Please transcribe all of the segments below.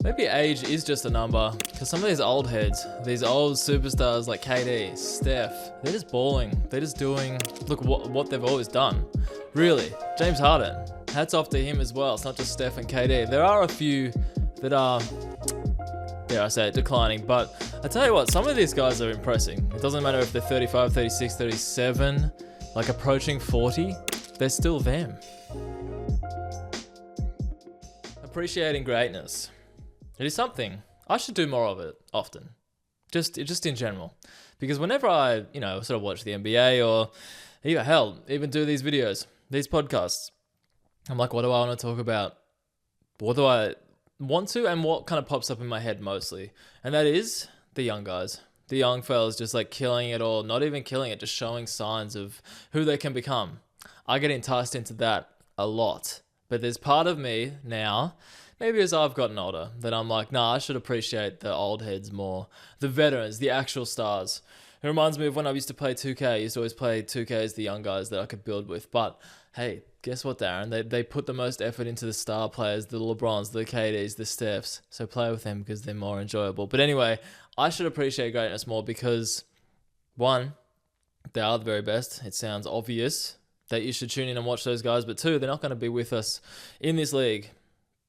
Maybe age is just a number, because some of these old heads, these old superstars like KD, Steph, they're just balling. They're just doing, look, what they've always done. Really, James Harden, hats off to him as well. It's not just Steph and KD. There are a few that are, dare I say it, declining, but I tell you what, some of these guys are impressing. It doesn't matter if they're 35, 36, 37, like approaching 40, they're still them. Appreciating greatness. It is something. I should do more of it often. Just in general. Because whenever I, sort of watch the NBA or even do these videos, these podcasts, I'm like, what do I want to talk about? What do I want to, and what kind of pops up in my head mostly? And that is the young guys. The young fellas just like killing it, or not even killing it, just showing signs of who they can become. I get enticed into that a lot. But there's part of me now, maybe as I've gotten older, that I'm like, nah, I should appreciate the old heads more. The veterans, the actual stars. It reminds me of when I used to play 2K. I used to always play 2K as the young guys that I could build with. But hey, guess what, Darren? They put the most effort into the star players, the LeBrons, the KDs, the Stephs. So play with them because they're more enjoyable. But anyway, I should appreciate greatness more because, one, they are the very best. It sounds obvious that you should tune in and watch those guys. But two, they're not going to be with us in this league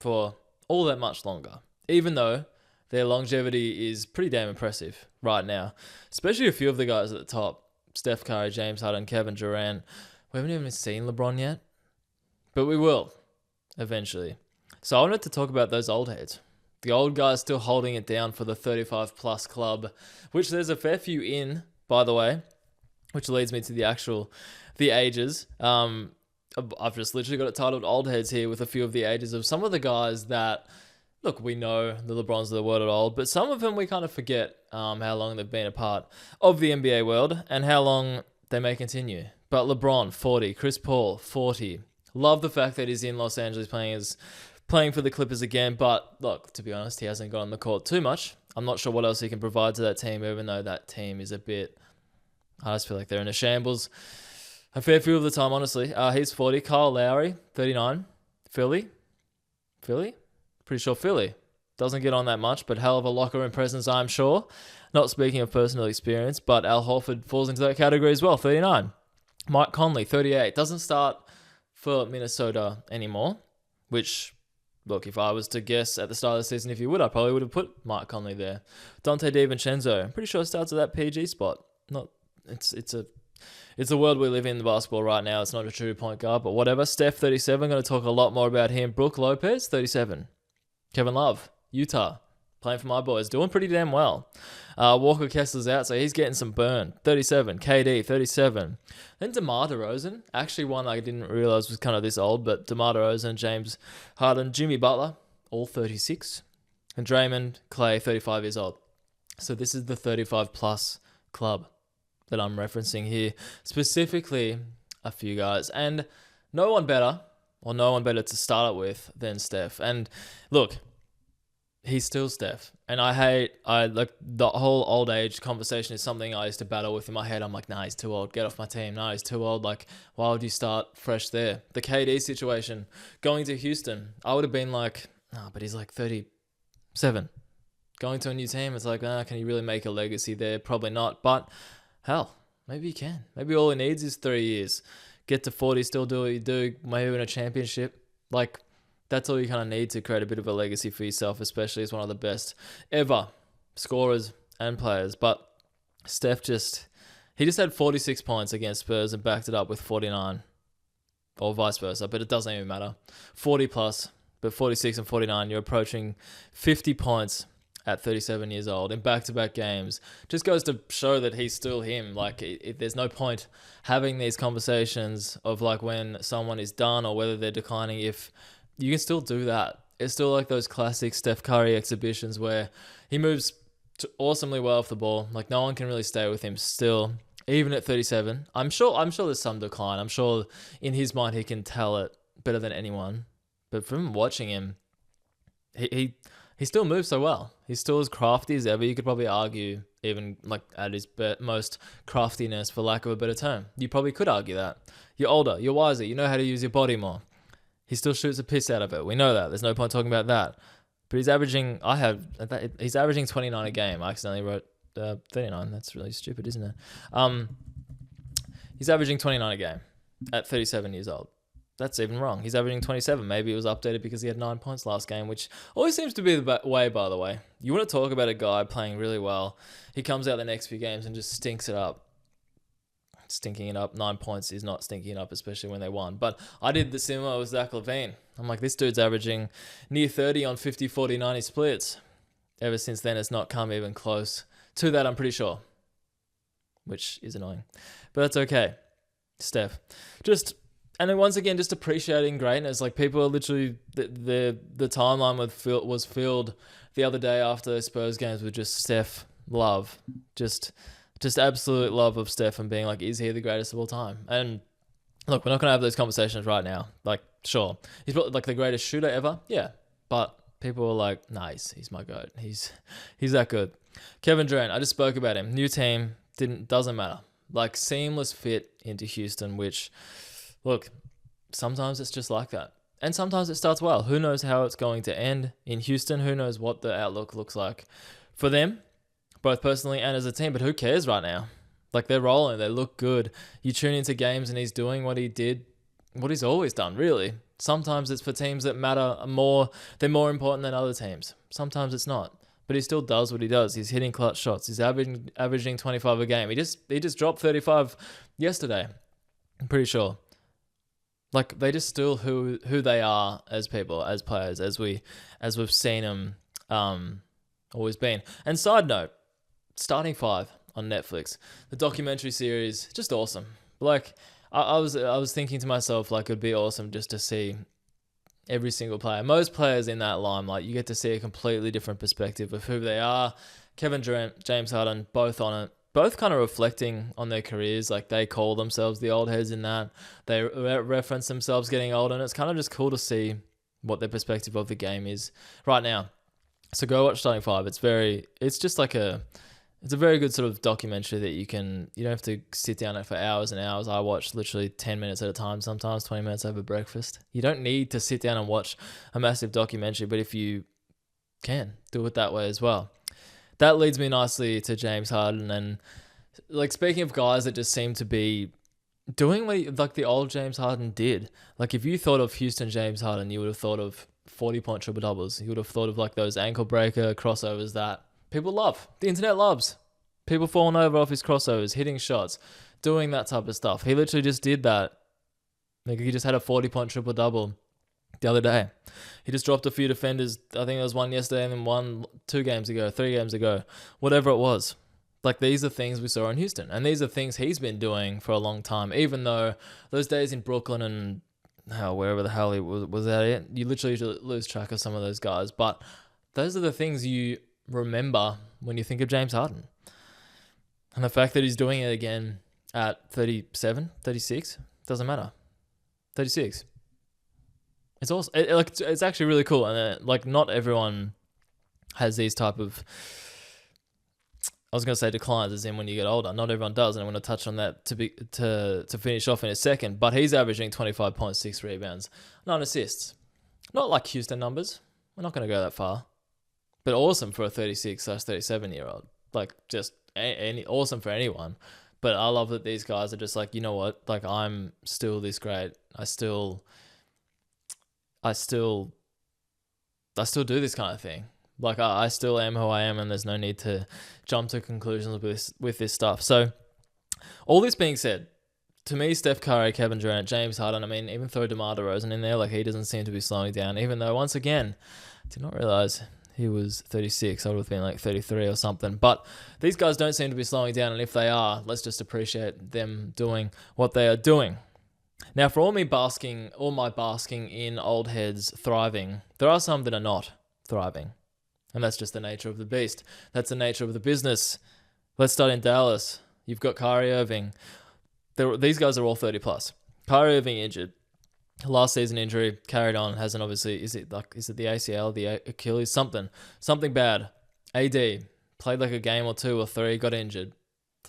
for all that much longer, even though their longevity is pretty damn impressive right now, especially a few of the guys at the top. Steph Curry, James Harden, Kevin Durant. We haven't even seen LeBron yet, but we will eventually. So I wanted to talk about those old heads, the old guys still holding it down for the 35 plus club, which there's a fair few in, by the way, which leads me to the ages. I've just literally got it titled Old Heads here with a few of the ages of some of the guys that, look, we know the LeBrons of the world are old, but some of them we kind of forget how long they've been a part of the NBA world and how long they may continue. But LeBron, 40. Chris Paul, 40. Love the fact that he's in Los Angeles playing for the Clippers again, but look, to be honest, he hasn't got on the court too much. I'm not sure what else he can provide to that team, even though that team is a bit, I just feel like they're in a shambles a fair few of the time, honestly. He's 40. Kyle Lowry, 39. Philly? Pretty sure Philly. Doesn't get on that much, but hell of a locker room presence, I'm sure. Not speaking of personal experience, but Al Horford falls into that category as well, 39. Mike Conley, 38. Doesn't start for Minnesota anymore, which, look, if I was to guess at the start of the season, if you would, I probably would have put Mike Conley there. Dante DiVincenzo, I'm pretty sure starts at that PG spot. It's a world we live in the basketball right now. It's not a true point guard, but whatever. Steph, 37. Going to talk a lot more about him. Brook Lopez, 37. Kevin Love, Utah, playing for my boys, doing pretty damn well. Walker Kessler's out, so he's getting some burn. 37. KD, 37. Then DeMar DeRozan, actually one I didn't realize was kind of this old, but DeMar DeRozan, James Harden, Jimmy Butler, all 36. And Draymond, Clay, 35 years old. So this is the 35 plus club that I'm referencing here. Specifically, a few guys. And no one better to start it with than Steph. And look, he's still Steph. And I like the whole old age conversation is something I used to battle with in my head. I'm like, nah, he's too old. Get off my team. Nah, he's too old. Like, why would you start fresh there? The KD situation, going to Houston, I would have been like, nah, but he's like 37. Going to a new team, it's like, can he really make a legacy there? Probably not. But hell, maybe he can. Maybe all he needs is 3 years. Get to 40, still do what you do, maybe win a championship. Like, that's all you kind of need to create a bit of a legacy for yourself, especially as one of the best ever scorers and players. But Steph he just had 46 points against Spurs and backed it up with 49, or vice versa, but it doesn't even matter. 40 plus, but 46 and 49, you're approaching 50 points at 37 years old in back-to-back games. Just goes to show that he's still him. Like, there's no point having these conversations of like when someone is done or whether they're declining if you can still do that. It's still like those classic Steph Curry exhibitions where he moves awesomely well off the ball. Like, no one can really stay with him still, even at 37. I'm sure there's some decline. I'm sure in his mind he can tell it better than anyone. But from watching him, he still moves so well. He's still as crafty as ever. You could probably argue even like at his most craftiness, for lack of a better term. You probably could argue that. You're older, you're wiser, you know how to use your body more. He still shoots a piss out of it. We know that. There's no point talking about that. But he's averaging 29 a game. I accidentally wrote 39. That's really stupid, isn't it? He's averaging 29 a game at 37 years old. That's even wrong. He's averaging 27. Maybe it was updated because he had 9 points last game, which always seems to be the way, by the way. You want to talk about a guy playing really well. He comes out the next few games and just stinks it up. Stinking it up. 9 points is not stinking it up, especially when they won. But I did the similar with Zach LaVine. I'm like, this dude's averaging near 30 on 50, 40, 90 splits. Ever since then, it's not come even close to that, I'm pretty sure. Which is annoying. But that's okay. Steph. And then once again, just appreciating greatness. Like, people are literally, the timeline was filled the other day after the Spurs games with just Steph love. Just absolute love of Steph and being like, is he the greatest of all time? And look, we're not going to have those conversations right now. Like, sure, he's probably like the greatest shooter ever. Yeah. But people are like, nice, he's my GOAT. He's that good. Kevin Durant, I just spoke about him. New team, doesn't matter. Like, seamless fit into Houston, which, look, sometimes it's just like that. And sometimes it starts well. Who knows how it's going to end in Houston? Who knows what the outlook looks like for them, both personally and as a team. But who cares right now? Like, they're rolling. They look good. You tune into games and he's doing what he's always done, really. Sometimes it's for teams that matter more. They're more important than other teams. Sometimes it's not. But he still does what he does. He's hitting clutch shots. He's averaging 25 a game. He just dropped 35 yesterday. I'm pretty sure. Like, they just still who they are as people, as players, as we've seen them always been. And side note, Starting Five on Netflix, the documentary series, just awesome. Like, I was thinking to myself, like, it'd be awesome just to see every single player. Most players in that limelight, you get to see a completely different perspective of who they are. Kevin Durant, James Harden, both on it. Both kind of reflecting on their careers. Like, they call themselves the old heads in that. They reference themselves getting older, and it's kind of just cool to see what their perspective of the game is right now. So go watch Starting Five. It's a very good sort of documentary that you don't have to sit down for hours and hours. I watch literally 10 minutes at a time, sometimes 20 minutes over breakfast. You don't need to sit down and watch a massive documentary, but if you can, do it that way as well. That leads me nicely to James Harden. And, like, speaking of guys that just seem to be doing what the old James Harden did. Like, if you thought of Houston James Harden, you would have thought of 40-point triple doubles. You would have thought of like those ankle breaker crossovers that people love. The internet loves. People falling over off his crossovers, hitting shots, doing that type of stuff. He literally just did that. Like, he just had a 40-point triple double the other day. He just dropped a few defenders. I think there was one yesterday and then one 3 games ago, whatever it was. Like, these are things we saw in Houston, and these are things he's been doing for a long time, even though those days in Brooklyn and wherever the hell he was at it, you literally lose track of some of those guys. But those are the things you remember when you think of James Harden. And the fact that he's doing it again at 37, 36, doesn't matter. 36. It's also it's actually really cool, and like, not everyone has these type of, I was going to say declines, as in when you get older. Not everyone does, and I'm going to touch on that to finish off in a second. But he's averaging 25.6 rebounds, 9 assists. Not like Houston numbers. We're not going to go that far, but awesome for a 36/37-year-old. Like, just awesome for anyone. But I love that these guys are just like, you know what? Like, I'm still this great. I still do this kind of thing. Like, I still am who I am, and there's no need to jump to conclusions with this stuff. So, all this being said, to me, Steph Curry, Kevin Durant, James Harden, I mean, even throw DeMar DeRozan in there, like, he doesn't seem to be slowing down, even though, once again, I did not realize he was 36. I would have been like 33 or something. But these guys don't seem to be slowing down, and if they are, let's just appreciate them doing what they are doing. Now, for all my basking in old heads thriving, there are some that are not thriving. And that's just the nature of the beast. That's the nature of the business. Let's start in Dallas. You've got Kyrie Irving. These guys are all 30 plus. Kyrie Irving injured. Last season injury, carried on, hasn't obviously, is it the ACL, the Achilles, something bad. AD, played like a game or 2 or 3, got injured.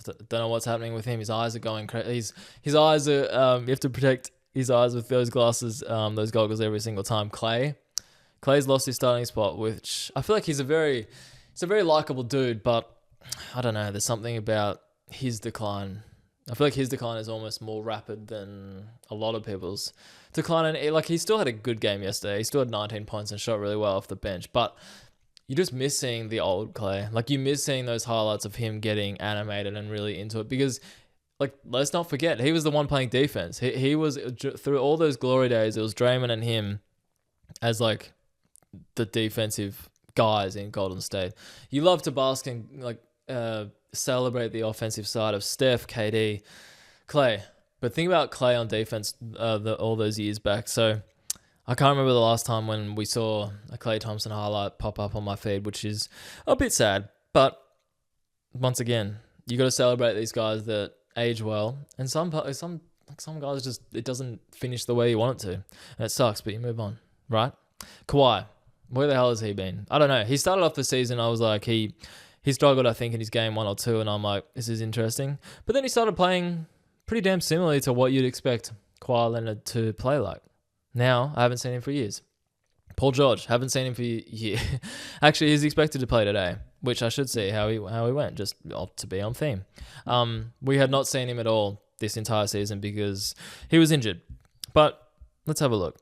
Don't know what's happening with him. His eyes are going crazy. His eyes are, you have to protect his eyes with those glasses, those goggles every single time. Clay Clay's lost his starting spot, which I feel like he's a very likable dude, but I don't know. There's something about his decline. I feel like his decline is almost more rapid than a lot of people's decline. And like, he still had a good game yesterday. He still had 19 points and shot really well off the bench, but you're just missing the old Clay. Like, you miss seeing those highlights of him getting animated and really into it, because, like, let's not forget, he was the one playing defense. He was, through all those glory days, it was Draymond and him as, like, the defensive guys in Golden State. You love to bask and, like, celebrate the offensive side of Steph, KD, Clay. But think about Clay on defense all those years back. So I can't remember the last time when we saw a Klay Thompson highlight pop up on my feed, which is a bit sad. But once again, you got to celebrate these guys that age well. And some guys just, it doesn't finish the way you want it to. And it sucks, but you move on, right? Kawhi, where the hell has he been? I don't know. He started off the season, I was like, he struggled, I think, in his game 1 or 2, and I'm like, this is interesting. But then he started playing pretty damn similarly to what you'd expect Kawhi Leonard to play like. Now, I haven't seen him for years. Paul George, haven't seen him for years. Actually, he's expected to play today, which I should see how he went, just to be on theme. We had not seen him at all this entire season because he was injured. But let's have a look.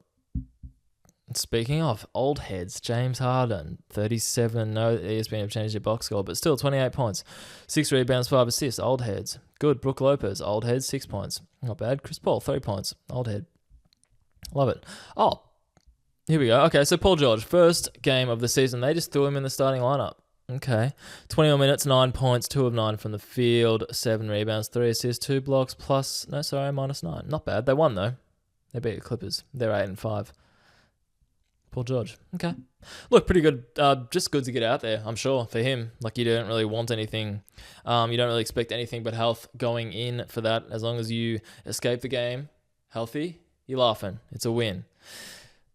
Speaking of old heads, James Harden, 37, no ESPN have changed your box score, but still 28 points, 6 rebounds, 5 assists, old heads. Good. Brook Lopez, old head, 6 points. Not bad. Chris Paul, 3 points, old head. Love it. Oh, here we go. Okay, so Paul George, first game of the season, they just threw him in the starting lineup. Okay. 21 minutes, 9 points, 2 of 9 from the field, 7 rebounds, 3 assists, 2 blocks, minus 9. Not bad. They won, though. They beat the Clippers. They're 8-5. Paul George. Okay. Look, pretty good. Just good to get out there, I'm sure, for him. Like, you don't really want anything. You don't really expect anything but health going in for that. As long as you escape the game healthy, you're laughing. It's a win.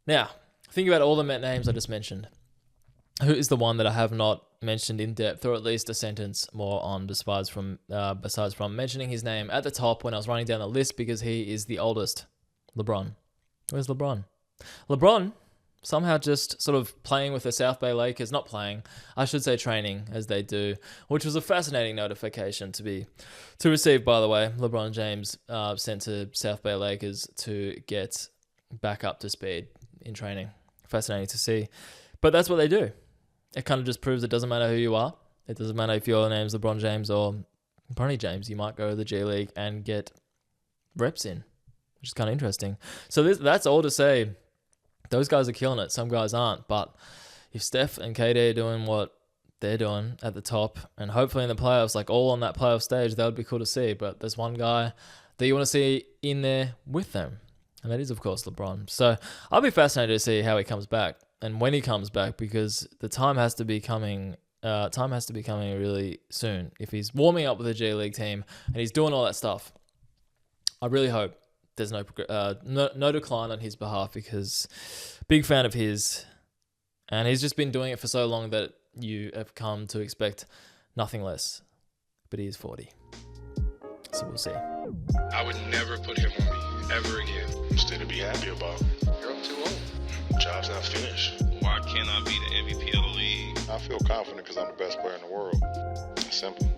Now, think about all the Met names I just mentioned. Who is the one that I have not mentioned in depth, or at least a sentence more on, besides from mentioning his name at the top when I was running down the list, because he is the oldest? LeBron. Where's LeBron? LeBron somehow just sort of playing with the South Bay Lakers, not playing, I should say training, as they do, which was a fascinating notification to receive, by the way. LeBron James sent to South Bay Lakers to get back up to speed in training. Fascinating to see. But that's what they do. It kind of just proves it doesn't matter who you are. It doesn't matter if your name's LeBron James or Bronny James. You might go to the G League and get reps in, which is kind of interesting. So that's all to say. Those guys are killing it. Some guys aren't. But if Steph and KD are doing what they're doing at the top, and hopefully in the playoffs, like all on that playoff stage, that would be cool to see. But there's one guy that you want to see in there with them, and that is, of course, LeBron. So I'll be fascinated to see how he comes back and when he comes back, because the time has to be coming. Time has to be coming really soon. If he's warming up with the G League team and he's doing all that stuff, I really hope there's no decline on his behalf, because big fan of his, and he's just been doing it for so long that you have come to expect nothing less. But he is 40, so we'll see. I would never put him on me ever again. Still to be happy about. You're up too old. Job's not finished. Why can't I be the MVP of the league? I feel confident because I'm the best player in the world. It's simple.